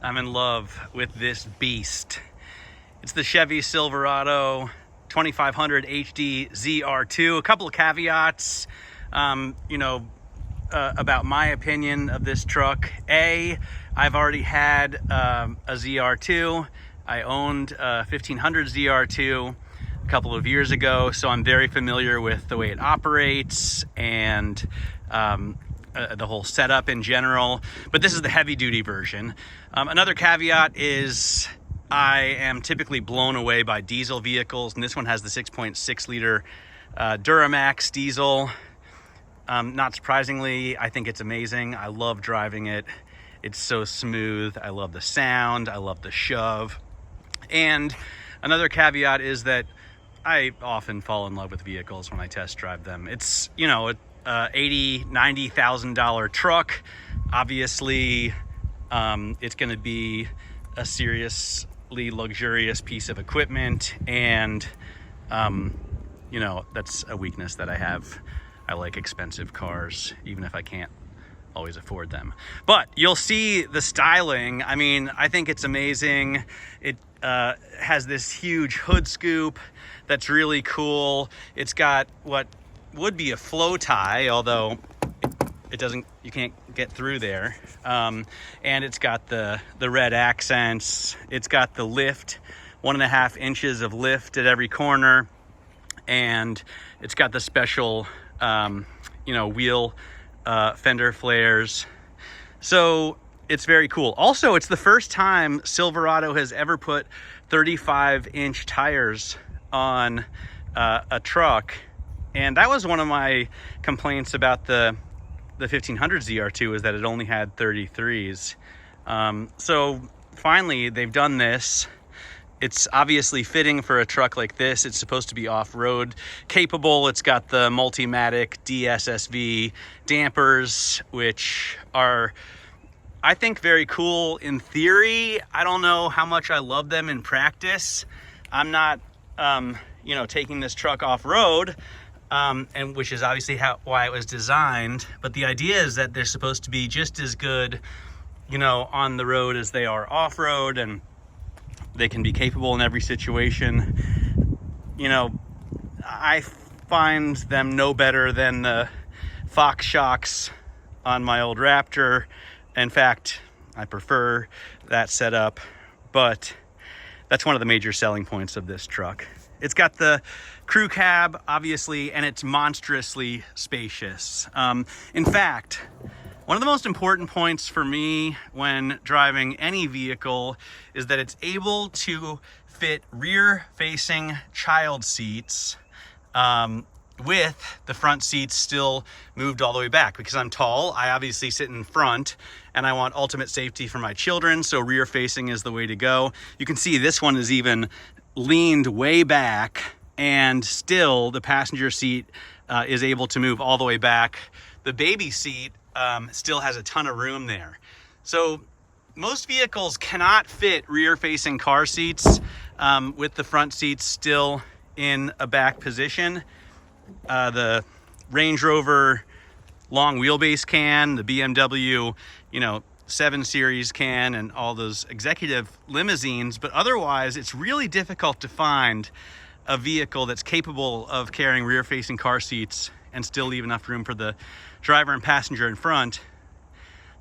I'm in love with this beast. It's the Chevy Silverado 2500 HD ZR2. A couple of caveats, about my opinion of this truck. I've already had a ZR2. I owned a 1500 ZR2 a couple of years ago, so I'm very familiar with the way it operates and the whole setup in general, but this is the heavy duty version. Another caveat is I am typically blown away by diesel vehicles, and this one has the 6.6 liter Duramax diesel. Not surprisingly, I think it's amazing. I love driving it. It's so smooth. I love the sound. I love the shove. And another caveat is that I often fall in love with vehicles when I test drive them. It's, $80,000, $90,000 truck. Obviously, it's going to be a seriously luxurious piece of equipment, and that's a weakness that I have. I like expensive cars, even if I can't always afford them. But you'll see the styling. I mean, I think it's amazing. It has this huge hood scoop that's really cool. It's got what would be a flow tie, although it doesn't, you can't get through there. And it's got the red accents. It's got the lift, 1.5 inches of lift at every corner. And it's got the special, wheel fender flares. So it's very cool. Also, it's the first time Silverado has ever put 35-inch tires on a truck. And that was one of my complaints about the 1500 ZR2, is that it only had 33s. So finally, they've done this. It's obviously fitting for a truck like this. It's supposed to be off-road capable. It's got the Multimatic DSSV dampers, which are, I think, very cool in theory. I don't know how much I love them in practice. I'm not, taking this truck off-road, and which is obviously why it was designed. But the idea is that they're supposed to be just as good, on the road as they are off-road, and they can be capable in every situation. I find them no better than the Fox shocks on my old Raptor. In fact, I prefer that setup, but that's one of the major selling points of this truck. It's got the crew cab, obviously, and it's monstrously spacious. In fact, one of the most important points for me when driving any vehicle is that it's able to fit rear-facing child seats with the front seats still moved all the way back. Because I'm tall, I obviously sit in front, and I want ultimate safety for my children, so rear-facing is the way to go. You can see this one is even leaned way back, and still the passenger seat is able to move all the way back. The baby seat still has a ton of room there. So most vehicles cannot fit rear-facing car seats with the front seats still in a back position. The Range Rover long wheelbase can, the BMW, 7 Series can, and all those executive limousines, but otherwise it's really difficult to find a vehicle that's capable of carrying rear-facing car seats and still leave enough room for the driver and passenger in front.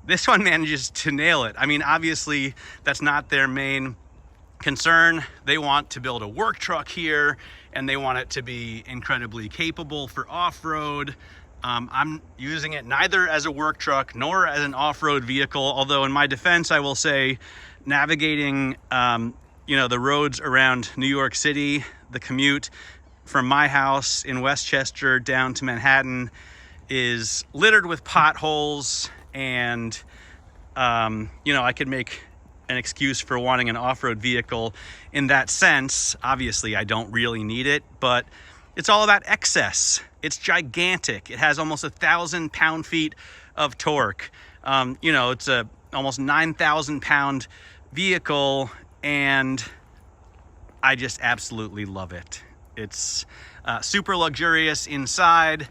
This one manages to nail it. I mean, obviously that's not their main concern. They want to build a work truck here, and they want it to be incredibly capable for off-road. I'm using it neither as a work truck nor as an off-road vehicle, although in my defense, I will say navigating, the roads around New York City, the commute from my house in Westchester down to Manhattan is littered with potholes, and, I could make an excuse for wanting an off-road vehicle in that sense. Obviously, I don't really need it, but it's all about excess. It's gigantic. It has almost 1,000 pound-feet of torque. It's a almost 9,000 pound vehicle, and I just absolutely love it. It's super luxurious inside.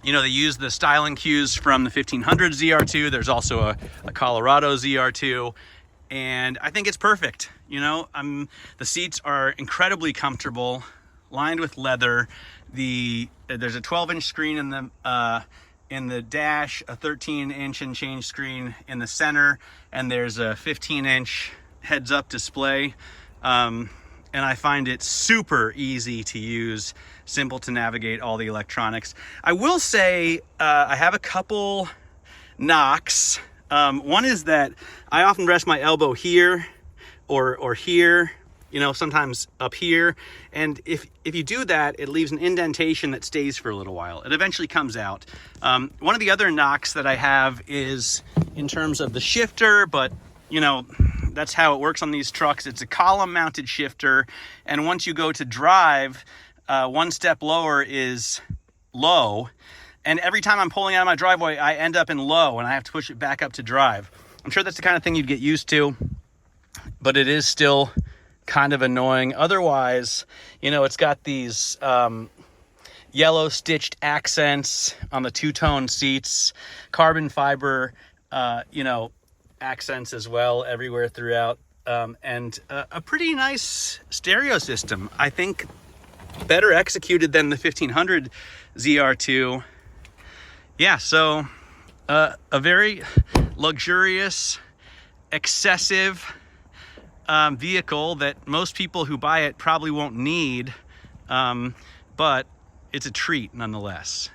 You know, they use the styling cues from the 1500 ZR2. There's also a Colorado ZR2, and I think it's perfect. You know, the seats are incredibly comfortable, lined with leather. There's a 12-inch screen in the dash, a 13-inch and change screen in the center, and there's a 15-inch heads-up display. And I find it super easy to use, simple to navigate all the electronics. I will say I have a couple knocks. One is that I often rest my elbow here or here, you know, sometimes up here. And if you do that, it leaves an indentation that stays for a little while. It eventually comes out. One of the other knocks that I have is in terms of the shifter, but you know, that's how it works on these trucks. It's a column mounted shifter. And once you go to drive, one step lower is low. And every time I'm pulling out of my driveway, I end up in low and I have to push it back up to drive. I'm sure that's the kind of thing you'd get used to, but it is still kind of annoying. Otherwise, you know, it's got these yellow stitched accents on the two-tone seats, carbon fiber, you know, accents as well everywhere throughout, and a pretty nice stereo system. I think better executed than the 1500 ZR2. Yeah, so a very luxurious, excessive vehicle that most people who buy it probably won't need, but it's a treat nonetheless.